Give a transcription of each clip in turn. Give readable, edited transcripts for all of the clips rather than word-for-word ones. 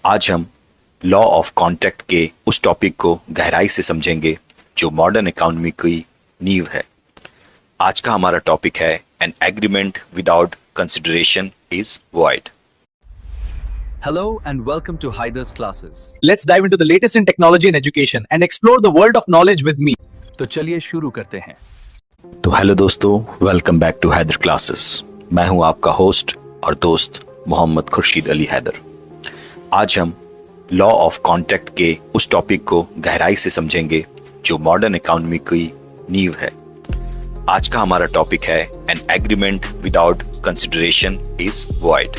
आज हम law of contract के उस टॉपिक को गहराई से समझेंगे जो मॉडर्न इकोनॉमी की नींव है। आज का हमारा टॉपिक है an agreement without consideration is void. Hello and welcome to Haider's classes. Let's dive into the latest in technology and education and explore the world of knowledge with me. तो चलिए शुरू करते हैं। तो हेलो दोस्तों, welcome back to Haider classes. मैं हूं आपका होस्ट और दोस्त मोहम्मद खुर्शीद अली हैदर। आज हम लॉ ऑफ कॉन्ट्रैक्ट के उस टॉपिक को गहराई से समझेंगे जो मॉडर्न इकोनॉमी की नींव है। आज का हमारा टॉपिक है an agreement without consideration is void.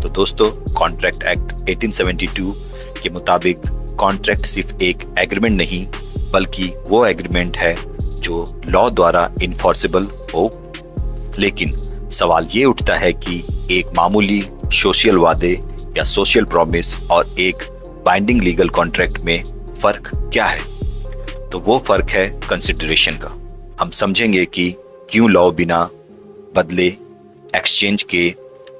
तो दोस्तों, कॉन्ट्रैक्ट एक्ट 1872 के मुताबिक कॉन्ट्रैक्ट सिर्फ एक एग्रीमेंट नहीं बल्कि वो एग्रीमेंट है जो लॉ द्वारा इन्फोर्सेबल हो। लेकिन सवाल ये उठता है कि एक मामूली सोशल वादे या सोशल प्रॉमिस और एक बाइंडिंग लीगल कॉन्ट्रैक्ट में फर्क क्या है। तो वो फर्क है कंसिडरेशन का। हम समझेंगे कि क्यों लॉ बिना बदले एक्सचेंज के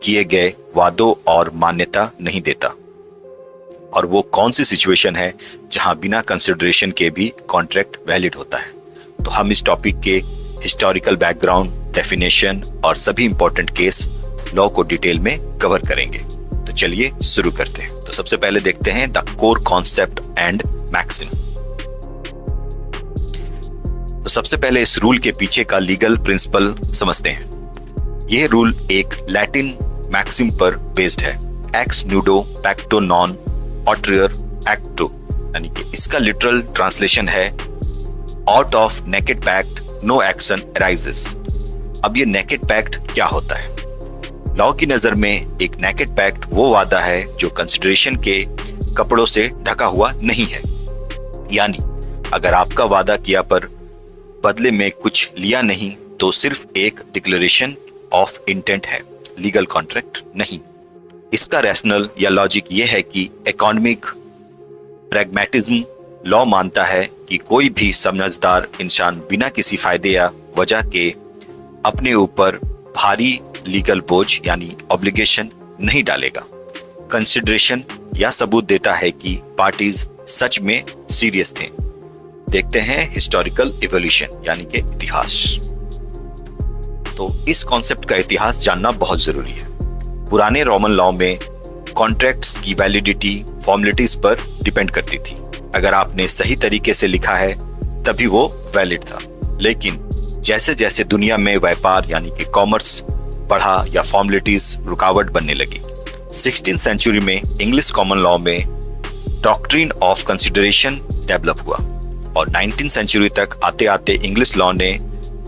किए गए वादों और मान्यता नहीं देता, और वो कौन सी सिचुएशन है जहां बिना कंसिडरेशन के भी कॉन्ट्रैक्ट वैलिड होता है। तो हम इस टॉपिक के हिस्टोरिकल बैकग्राउंड, डेफिनेशन और सभी इंपॉर्टेंट केस लॉ को डिटेल में कवर करेंगे। तो चलिए शुरू करते हैं। तो सबसे पहले देखते हैं the core concept and maxim. तो सबसे पहले इस रूल के पीछे का लीगल प्रिंसिपल समझते हैं। यह रूल एक लैटिन मैक्सिम पर बेस्ड है, एक्स न्यूडो पैक्टो नॉन ऑट्रियर एक्टो, यानी कि इसका लिटरल ट्रांसलेशन है out of naked pact no action arises. अब ये नेकेड पैक्ट क्या होता है? लॉ की नजर में एक नेकेड पैक्ट वो वादा है जो कंसिडरेशन के कपड़ों से ढका हुआ नहीं है। यानी अगर आपका वादा किया पर बदले में कुछ लिया नहीं तो सिर्फ एक डिक्लेरेशन ऑफ इंटेंट है, लीगल कॉन्ट्रैक्ट नहीं। इसका रैशनल या लॉजिक ये है कि इकोनॉमिक प्रैग्मेटिज्म लॉ मानता है कि कोई भी समझदार इंसान बिना किसी फायदे या वजह के अपने ऊपर भारी लीगल बोझ यानी ऑब्लिगेशन नहीं डालेगा। कंसिडरेशन या सबूत देता है कि पार्टीज सच में सीरियस थे। देखते हैं हिस्टोरिकल इवोल्यूशन यानी कि इतिहास। तो इस कॉन्सेप्ट का इतिहास जानना बहुत जरूरी है। पुराने रोमन लॉ में कॉन्ट्रैक्ट्स की वैलिडिटी फॉर्मेलिटीज पर डिपेंड करती थी। अगर आपने सही तरीके से लिखा है तभी वो वैलिड था। लेकिन जैसे जैसे दुनिया में व्यापार यानी कि कॉमर्स बढ़ा या फॉर्मेलिटीज रुकावट बनने लगी। 16th सेंचुरी में इंग्लिश कॉमन लॉ में डॉक्ट्रिन ऑफ कंसिडरेशन डेवलप हुआ और 19th सेंचुरी तक आते आते इंग्लिश लॉ ने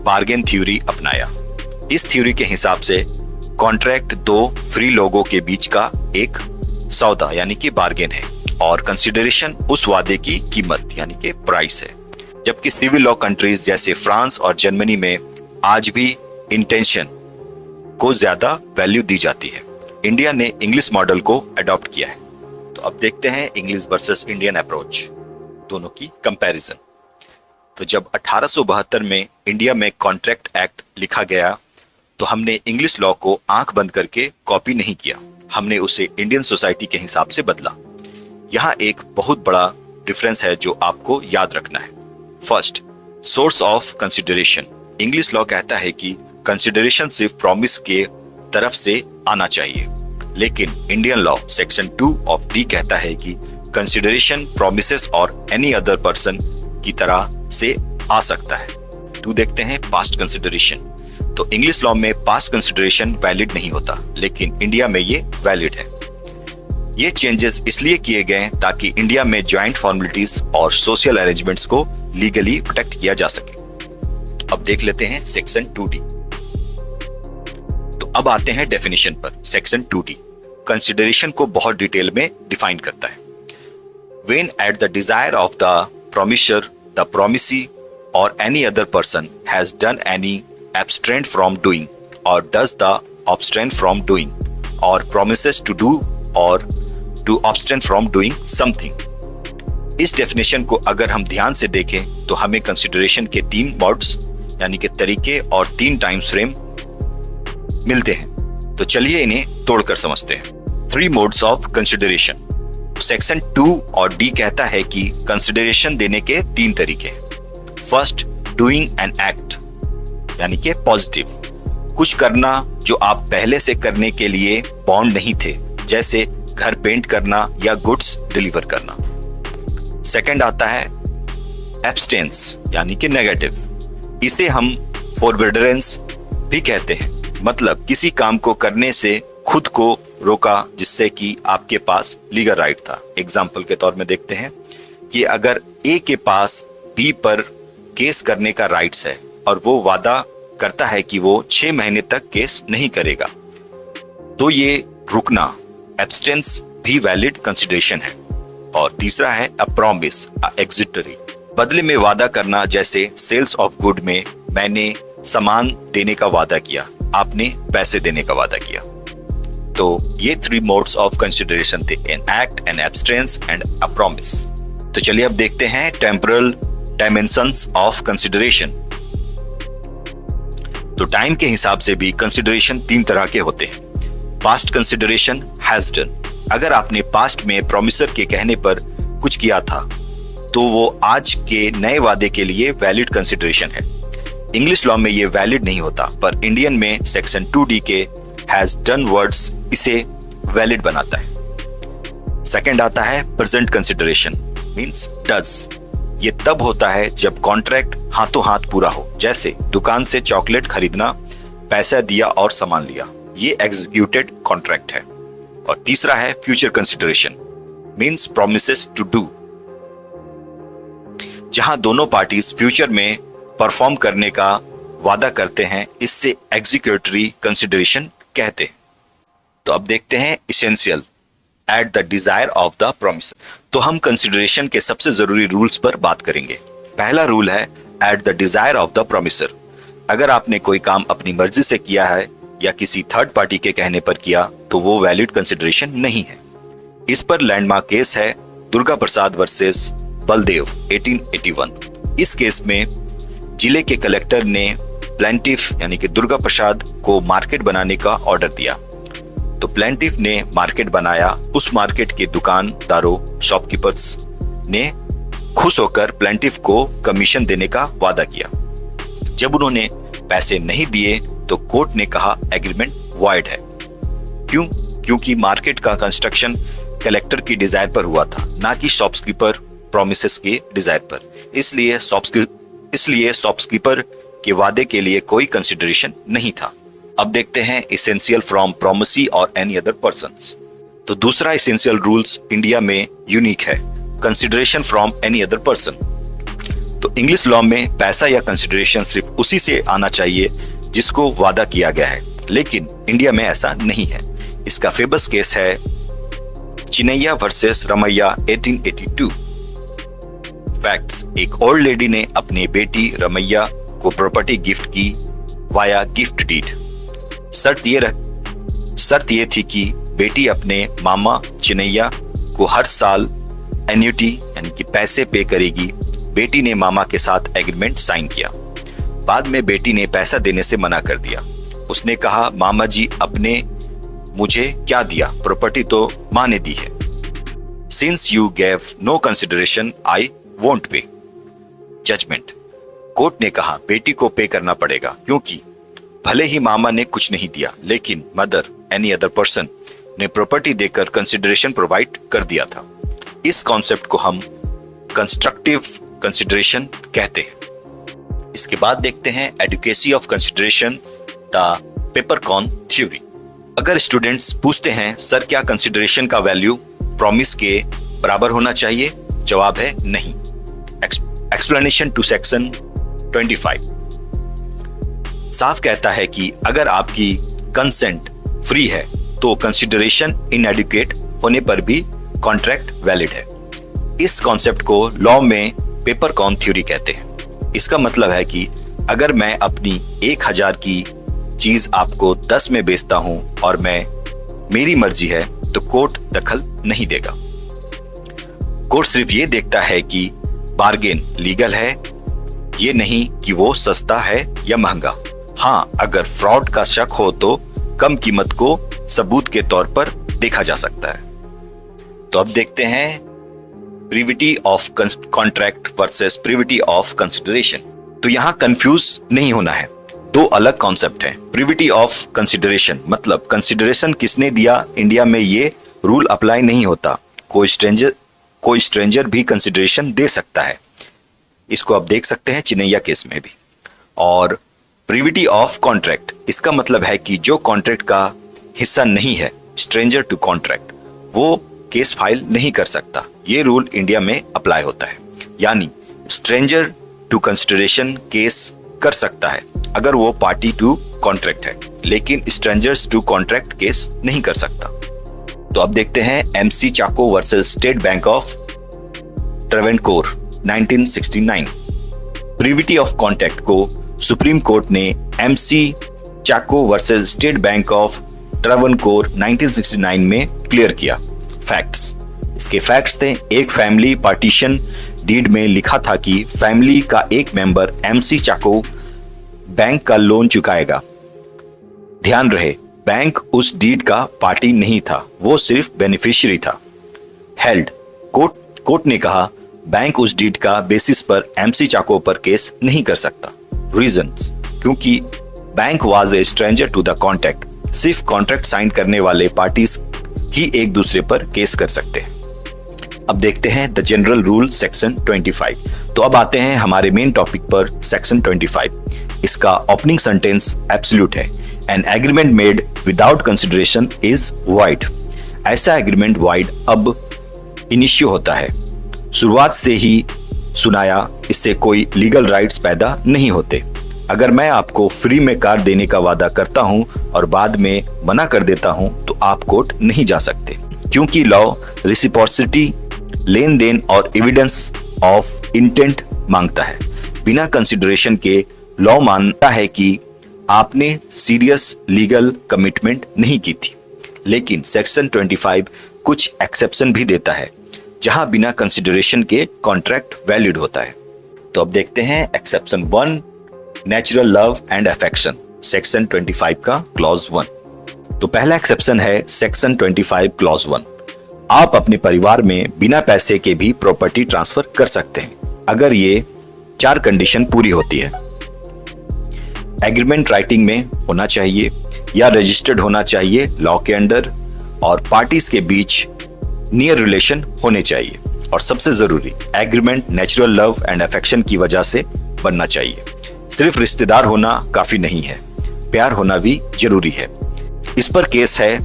बार्गेन थ्योरी अपनाया। इस थ्योरी के हिसाब से कॉन्ट्रैक्ट दो फ्री लोगों के बीच का एक सौदा यानी कि बार्गेन है और कंसिडरेशन उस वादे की कीमत यानी कि प्राइस है। जबकि सिविल लॉ कंट्रीज जैसे फ्रांस और जर्मनी में आज भी इंटेंशन को ज्यादा वैल्यू दी जाती है। इंडिया ने इंग्लिश मॉडल को अडॉप्ट किया है। तो अब देखते हैं इंग्लिश वर्सेस इंडियन अप्रोच, दोनों की कंपैरिजन। तो जब 1872 में इंडिया में कॉन्ट्रैक्ट एक्ट लिखा गया तो हमने इंग्लिश लॉ को आंख बंद करके कॉपी नहीं किया, हमने उसे इंडियन सोसाइटी के हिसाब से बदला। यहाँ एक बहुत बड़ा डिफरेंस है जो आपको याद रखना है। First, source of consideration. English law कहता है कि कंसिडरेशन सिर्फ प्रॉमिस के तरफ से आना चाहिए, लेकिन Indian law section 2 of D कहता है कि कंसिडरेशन प्रोमिसेस और एनी अदर पर्सन की तरह से आ सकता है। तो देखते हैं पास्ट कंसिडरेशन। तो इंग्लिश लॉ में पास्ट कंसिडरेशन वैलिड नहीं होता, लेकिन इंडिया में ये वैलिड है। ये चेंजेस इसलिए किए गए ताकि इंडिया में जॉइंट फॉर्मेलिटीज और सोशल अरेंजमेंट्स को लीगली प्रोटेक्ट किया जा सके। तो अब देख लेते हैं सेक्शन 2D। तो अब आते हैं डेफिनेशन पर। सेक्शन 2D कंसिडरेशन को बहुत डिटेल में डिफाइन करता है। When at the desire of the promisor, the promisee or any other person has done any abstain from doing or does the abstain from doing or promises to do or to abstain from doing something। इस definition को अगर हम ध्यान से देखें तो हमें consideration के 3 मोड्स यानी कि तरीके और 3 टाइम फ्रेम मिलते हैं। तो चलिए इन्हें तोड़कर समझते हैं। 3 मोड्स ऑफ कंसिडरेशन। सेक्शन 2 और डी कहता है कि कंसिडरेशन देने के 3 तरीके। फर्स्ट, डूइंग एन एक्ट, यानी कि पॉजिटिव, कुछ करना जो आप पहले से करने के लिए बॉन्ड नहीं थे, जैसे घर पेंट करना या गुड्स डिलीवर करना। सेकंड आता है एब्सटेंस, यानी कि नेगेटिव, इसे हम फॉरबिडेंस भी कहते हैं, मतलब किसी काम को करने से खुद को रोका जिससे कि आपके पास लीगल राइट था। एग्जाम्पल के तौर में देखते हैं कि अगर ए के पास बी पर केस करने का राइट्स है और वो वादा करता है कि वो 6 महीने तक केस नहीं करेगा, तो ये रुकना, एब्सटेंस भी वैलिड कंसिडरेशन है। और तीसरा है अ प्रॉमिस, अ एग्जिटरी, बदले में वादा करना, जैसे सेल्स ऑफ गुड में मैंने सामान देने का वादा किया, आपने पैसे देने का वादा किया। तो ये 3 मोड्स ऑफ कंसिडरेशन थे, an act, an abstinence and a promise. तो चलिए अब देखते हैं टेम्पोरल डायमेंशंस ऑफ कंसिडरेशन। तो टाइम के हिसाब से भी कंसिडरेशन 3 तरह के होते हैं। पास्ट कंसिडरेशन, हैज डन, अगर आपने पास्ट में प्रॉमिसर के कहने पर कुछ किया था तो वो आज के नए वादे के लिए वैलिड कंसिडरेशन है। इंग्लिश लॉ में ये वैलिड नहीं होता, पर इंडियन में सेक्शन 2D के हैज डन वर्ड्स इसे वैलिड बनाता है। सेकंड आता है प्रेजेंट कंसिडरेशन, मींस डज, ये तब होता है जब कॉन्ट्रैक्ट हाथों हाथ पूरा हो, जैसे दुकान से चॉकलेट खरीदना, पैसा दिया और सामान लिया, ये एग्जीक्यूटेड कॉन्ट्रैक्ट है। और तीसरा है future consideration, means promises to do, जहां दोनों पार्टीज फ्यूचर में परफॉर्म करने का वादा करते हैं, इससे एग्जीक्यूटरी कंसिडरेशन कहते हैं। तो अब देखते हैं essential, at the desire of the promiser. तो हम कंसिडरेशन के सबसे जरूरी रूल्स पर बात करेंगे। पहला रूल है at the desire of the promiser. अगर आपने कोई काम अपनी मर्जी से किया है या किसी थर्ड पार्टी के कहने पर किया तो वो वैलिड कंसिडरेशन नहीं है। इस पर लैंडमार्क केस है दुर्गा प्रसाद वर्सेस बलदेव 1881। इस केस में जिले के कलेक्टर ने प्लेंटिफ यानी कि दुर्गा प्रसाद को मार्केट बनाने का ऑर्डर दिया, तो प्लेंटिफ ने मार्केट बनाया। उस मार्केट के दुकानदारों, शॉपकीपर्स ने खुश होकर प्लेंटिफ को कमीशन देने का वादा किया। जब उन्होंने पैसे नहीं दिए तो कोर्ट ने कहा एग्रीमेंट वॉइड है। क्यों? क्योंकि मार्केट का कंस्ट्रक्शन कलेक्टर की डिजायर पर हुआ था, ना कि शॉपकीपर प्रोमिसेस के डिजायर पर। इसलिए शॉपकीपर के वादे के लिए कोई कंसिडरेशन नहीं था। अब देखते हैं इसेंशियल फ्रॉम प्रोमिसी और एनी अदर पर्सन्स। तो दूसरा इसेंशियल रूल्स इंडिया में यूनिक है, consideration from any other person. तो इंग्लिश लॉ में पैसा या कंसिडरेशन सिर्फ उसी से आना चाहिए जिसको वादा किया गया है, लेकिन इंडिया में ऐसा नहीं है। इसका फेमस केस है चिनैया वर्सेस रमैया 1882। फैक्ट्स, एक ओल्ड लेडी ने अपनी बेटी रमैया को प्रॉपर्टी गिफ्ट की वाया गिफ्ट डीड। शर्त ये थी कि बेटी अपने मामा चिनैया को हर साल एन्युटी यानी कि पैसे पे करेगी। बेटी ने मामा के साथ एग्रीमेंट साइन किया। बाद में बेटी ने पैसा देने से मना कर दिया। उसने कहा, मामा जी आपने मुझे क्या दिया, प्रॉपर्टी तो माँ ने दी है। Since you gave no consideration I won't pay. Judgement, court ने कहा बेटी को पे करना पड़ेगा, क्योंकि भले ही मामा ने कुछ नहीं दिया, लेकिन मदर एनी अदर पर्सन ने प्रॉपर्टी देकर कंसिडरेशन प्रोवाइड कर दिया था। इस कॉन्सेप्ट को हम कंस्ट्रक्टिव कंसिडरेशन कहते हैं। इसके बाद देखते हैं adequacy of consideration, the peppercorn theory. अगर स्टूडेंट्स पूछते हैं सर क्या कंसिडरेशन का वैल्यू प्रॉमिस के बराबर होना चाहिए, जवाब है नहीं। एक्सप्लेनेशन टू सेक्शन 25 साफ कहता है कि अगर आपकी कंसेंट फ्री है तो कंसिडरेशन इनएडुकेट होने पर भी कॉन्ट्रैक्ट वैलिड है। इस कॉन्सेप्ट को लॉ में पेपरकॉर्न थ्योरी कहते हैं। इसका मतलब है कि अगर मैं अपनी 1000 की चीज आपको 10 में बेचता हूं और मेरी मर्जी है तो कोर्ट दखल नहीं देगा। कोर्ट सिर्फ ये देखता है कि बार्गेन लीगल है, ये नहीं कि वो सस्ता है या महंगा। हाँ, अगर फ्रॉड का शक हो तो कम कीमत को सबूत के तौर पर देखा जा सकता है। तो अब देखते हैं privity of contract versus privity of consideration. तो यहाँ कंफ्यूज नहीं होना है, दो अलग कॉन्सेप्ट हैं। प्रीविटी ऑफ कंसिडरेशन मतलब कंसिडरेशन किसने दिया, इंडिया में ये रूल अप्लाई नहीं होता। कोई स्ट्रेंजर भी कंसिडरेशन दे सकता है। इसको आप देख सकते हैं चिन्नैया केस में भी। और प्रीविटी ऑफ कॉन्ट्रैक्ट, इसका मतलब है कि जो कॉन्ट्रैक्ट का हिस्सा नहीं है, स्ट्रेंजर टू कॉन्ट्रैक्ट, वो केस फाइल नहीं कर सकता। ये रूल इंडिया में अप्लाई होता है। यानी स्ट्रेंजर टू कंसिडरेशन केस कर सकता है अगर वो पार्टी टू कॉन्ट्रैक्ट है, लेकिन स्ट्रेंजर्स टू कॉन्ट्रैक्ट केस नहीं कर सकता। तो अब देखते हैं MC Chacko versus State Bank of Travancore 1969। Privity of contract को सुप्रीम कोर्ट ने MC Chacko versus State Bank of Travancore 1969 में क्लियर किया। फैक्ट्स, इसके फैक्ट्स थे, एक फैमिली पार्टीशन डीड में लिखा था कि फैमिली का एक मेंबर MC चाको बैंक का लोन चुकाएगा। ध्यान रहे, बैंक उस डीड का पार्टी नहीं था, वो सिर्फ बेनिफिशियरी था। हेल्ड, कोर्ट ने कहा बैंक उस डीड का बेसिस पर MC चाको पर केस नहीं कर सकता। रीजंस, क्योंकि bank was a stranger to the contract, सिर्फ कॉन्ट्रैक्ट साइन करने वाले पार्टीज ही एक दूसरे पर केस कर सकते हैं। अब देखते हैं द जनरल रूल सेक्शन 25। तो अब आते हैं हमारे मेन टॉपिक पर, सेक्शन 25। इसका ओपनिंग सेंटेंस एब्सोल्यूट है। An agreement made without consideration is wide. ऐसा एग्रीमेंट वाइड अब इनिशियो होता है। शुरुआत से ही सुनाया, इससे कोई लीगल राइट्स पैदा नहीं होते। अगर मैं आपको फ्री में कार देने का वादा करता हूं और बाद में मना कर देता हूं, तो आप कोर्ट नहीं जा सकते, क्योंकि लॉ रेसिप्रोसिटी, लेन देन और एविडेंस ऑफ इंटेंट मांगता है। बिना कंसिडरेशन के लॉ मानता है कि आपने सीरियस लीगल कमिटमेंट नहीं की थी। लेकिन सेक्शन 25 कुछ एक्सेप्शन भी देता है, जहां बिना कंसिडरेशन के कॉन्ट्रैक्ट वैलिड होता है। तो अब देखते हैं exception 1, natural love and affection, section 25 का क्लॉज 1। तो पहला एक्सेप्शन है सेक्शन 25 क्लॉज 1। आप अपने परिवार में बिना पैसे के भी प्रॉपर्टी ट्रांसफर कर सकते हैं, अगर ये 4 कंडीशन पूरी होती है। एग्रीमेंट राइटिंग में होना चाहिए या रजिस्टर्ड होना चाहिए लॉ के अंडर, और पार्टीज के बीच नियर रिलेशन होने चाहिए, और सबसे जरूरी agreement natural love and affection की वजह से बनना चाहिए। सिर्फ रिश्तेदार होना काफी नहीं है, प्यार होना भी जरूरी है। इस पर केस है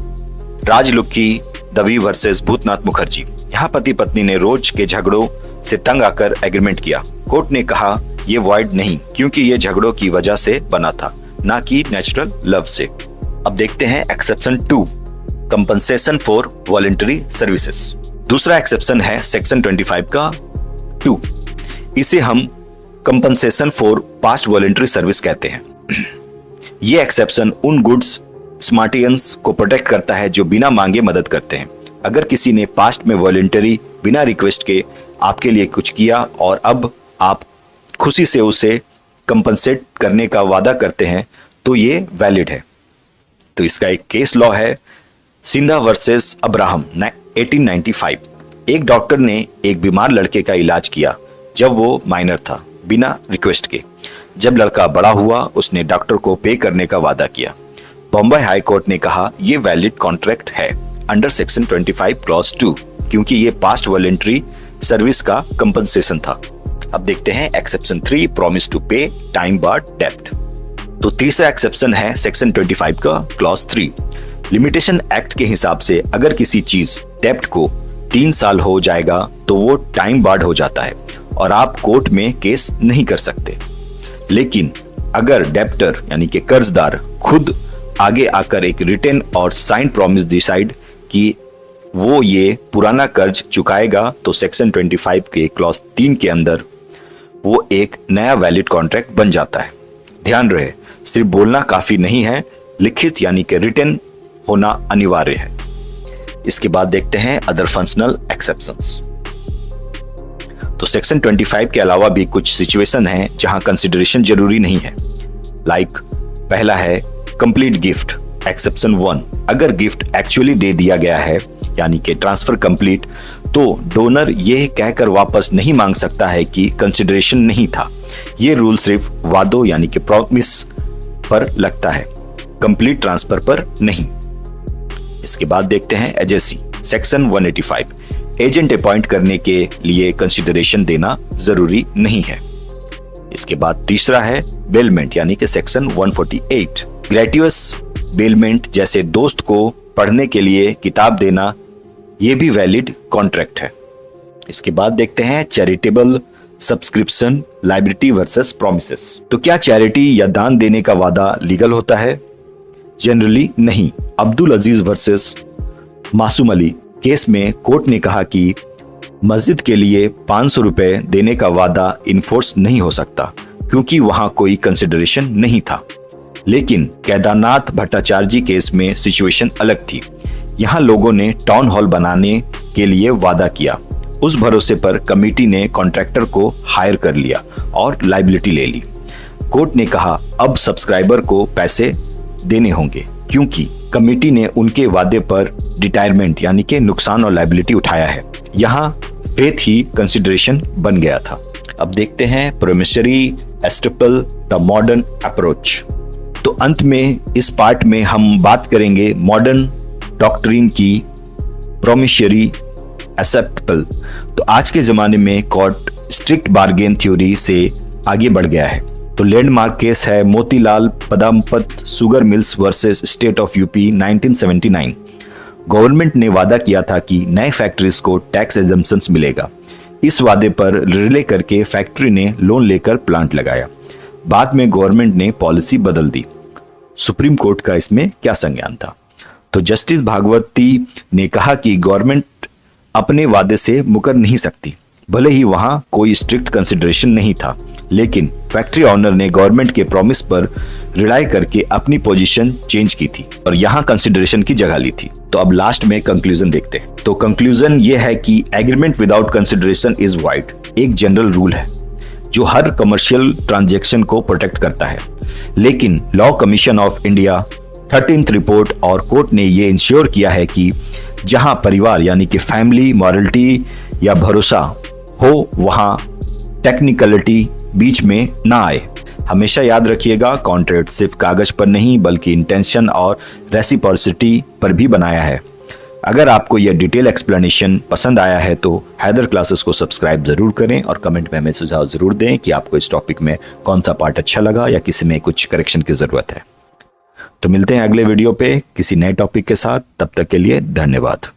राजलुक्की दबी वर्सेस भूतनाथ मुखर्जी। यहाँ पति पत्नी ने रोज के झगड़ों से तंग आकर एग्रीमेंट किया। कोर्ट ने कहा ये वॉइड नहीं, क्योंकि ये झगड़ों की वजह से बना था, ना कि नेचुरल लव से। अब देखते हैं exception 2, compensation for voluntary services. दूसरा एक्सेप्शन है सेक्शन 25 का 2। इसे हम compensation for past voluntary service कहते हैं। ये एक्सेप्शन उन गुड्स स्मार्टियंस को प्रोटेक्ट करता है जो बिना मांगे मदद करते हैं। अगर किसी ने पास्ट में वॉलंटरी बिना रिक्वेस्ट के आपके लिए कुछ किया और अब आप खुशी से उसे कंपनसेट करने का वादा करते हैं, तो ये वैलिड है। तो इसका एक केस लॉ है सिंधा वर्सेस अब्राहम 1895। एक डॉक्टर ने एक बीमार लड़के का इलाज किया जब वो माइनर था, बिना रिक्वेस्ट के। जब लड़का बड़ा हुआ, उसने डॉक्टर को पे करने का वादा किया। बॉम्बे हाई कोर्ट ने कहा यह वैलिड कॉन्ट्रैक्ट है अंडर सेक्शन 25 क्लॉज 2, क्योंकि ये पास्ट वॉलंटरी सर्विस का कंपनसेशन था। अब देखते हैं एक्सेप्शन 3, प्रॉमिस टू पे टाइम बार्ड डेब्ट। तो तीसरा एक्सेप्शन है सेक्शन 25 का क्लॉज 3। लिमिटेशन एक्ट के हिसाब से अगर किसी चीज डेब्ट को 3 साल हो जाएगा तो वो टाइम बार्ड हो जाता है और आप कोर्ट में केस नहीं कर सकते। लेकिन अगर डेब्टर यानी कि कर्जदार खुद आगे आकर एक रिटन और साइन प्रॉमिस डिसाइड कि वो ये पुराना कर्ज चुकाएगा, तो सेक्शन 25 के क्लॉज 3 के अंदर वो एक नया वैलिड कॉन्ट्रैक्ट बन जाता है। ध्यान रहे, सिर्फ बोलना काफी नहीं है, लिखित यानी कि रिटन होना अनिवार्य है। इसके बाद देखते हैं अदर फंक्शनल एक्सेप्शंस। तो सेक्शन 25 के अलावा भी कुछ सिचुएशन हैं जहां कंसिडरेशन जरूरी नहीं है। लाइक पहला है कंप्लीट गिफ्ट, एक्सेप्शन 1। अगर गिफ्ट एक्चुअली दे दिया गया है यानी कि ट्रांसफर कंप्लीट, तो डोनर यह कहकर वापस नहीं मांग सकता है कि कंसिडरेशन नहीं था। ये रूल सिर्फ वादों यानी कि प्रॉमिस पर लगता है, कंप्लीट ट्रांसफर पर नहीं। इसके बाद देखते हैं एजेंसी, सेक्शन 185। एजेंट अपॉइंट करने के लिए कंसिडरेशन देना जरूरी नहीं है। इसके बाद तीसरा है बेलमेंट यानी कि सेक्शन 148। ग्रेट्युअस बेलमेंट जैसे दोस्त को पढ़ने के लिए किताब देना, यह भी वैलिड कॉन्ट्रैक्ट है। इसके बाद देखते हैं charitable subscription liability versus promises. तो क्या चैरिटी या दान देने का वादा लीगल होता है? जनरली नहीं। अब्दुल अजीज वर्सेस मासूम अली केस में कोर्ट ने कहा कि मस्जिद के लिए 500 रुपए देने का वादा इन्फोर्स नहीं हो सकता क्योंकि वहां कोई कंसिडरेशन नहीं था। लेकिन केदारनाथ भट्टाचार्य केस में सिचुएशन अलग थी। यहाँ लोगों ने टाउन हॉल बनाने के लिए वादा किया। उस भरोसे पर कमेटी ने कॉन्ट्रैक्टर को हायर कर लिया और लायबिलिटी ले ली। कोर्ट ने कहा अब सब्सक्राइबर को पैसे देने होंगे क्योंकि कमेटी ने उनके वादे पर रिटायरमेंट यानी कि नुकसान और लायबिलिटी उठाया है। यहाँ फेथ ही कंसिडरेशन बन गया था। अब देखते हैं प्रोमिसरी एस्टेपल द मॉडर्न अप्रोच। तो अंत में इस पार्ट में हम बात करेंगे मॉडर्न डॉक्ट्रिन की प्रोमिसरी एस्टेपल। तो आज के जमाने में कोर्ट स्ट्रिक्ट बार्गेन थ्योरी से आगे बढ़ गया है। तो लैंडमार्क केस है Motilal Padampat sugar mills versus state of UP 1979। Government ने वादा किया था कि नए फैक्ट्रीज को टैक्स एग्जम्पशंस मिलेगा। इस वादे पर रिले करके फैक्ट्री ने लोन लेकर प्लांट लगाया। बाद में गवर्नमेंट ने पॉलिसी बदल दी। सुप्रीम कोर्ट का इसमें क्या संज्ञान था? तो जस्टिस भागवती ने कहा कि गवर्नमेंट अपने वादे से मुकर नहीं सकती। भले ही वहां कोई स्ट्रिक्ट कंसिडरेशन नहीं था, लेकिन फैक्ट्री ऑनर ने गवर्नमेंट के प्रॉमिस पर रिलाई करके अपनी पोजीशन चेंज की थी और यहां कंसिडरेशन की जगह ली थी। तो अब लास्ट में कंक्लूजन देखते हैं। तो कंक्लूजन ये है कि agreement without consideration is wide एक जनरल रूल है जो हर कमर्शियल ट्रांजैक्शन को प्रोटेक्ट करता है। लेकिन law commission of India 13th report और कोर्ट ने ये इंश्योर किया है कि जहां परिवार यानी कि फैमिली मॉरलिटी या भरोसा हो वहां टेक्निकलिटी बीच में ना आए। हमेशा याद रखिएगा, कॉन्ट्रैक्ट सिर्फ कागज पर नहीं बल्कि इंटेंशन और रेसिप्रोसिटी पर भी बनाया है। अगर आपको यह डिटेल एक्सप्लेनेशन पसंद आया है तो हैदर क्लासेस को सब्सक्राइब जरूर करें और कमेंट में हमें सुझाव जरूर दें कि आपको इस टॉपिक में कौन सा पार्ट अच्छा लगा या किसी में कुछ करेक्शन की जरूरत है। तो मिलते हैं अगले वीडियो पे किसी नए टॉपिक के साथ। तब तक के लिए धन्यवाद।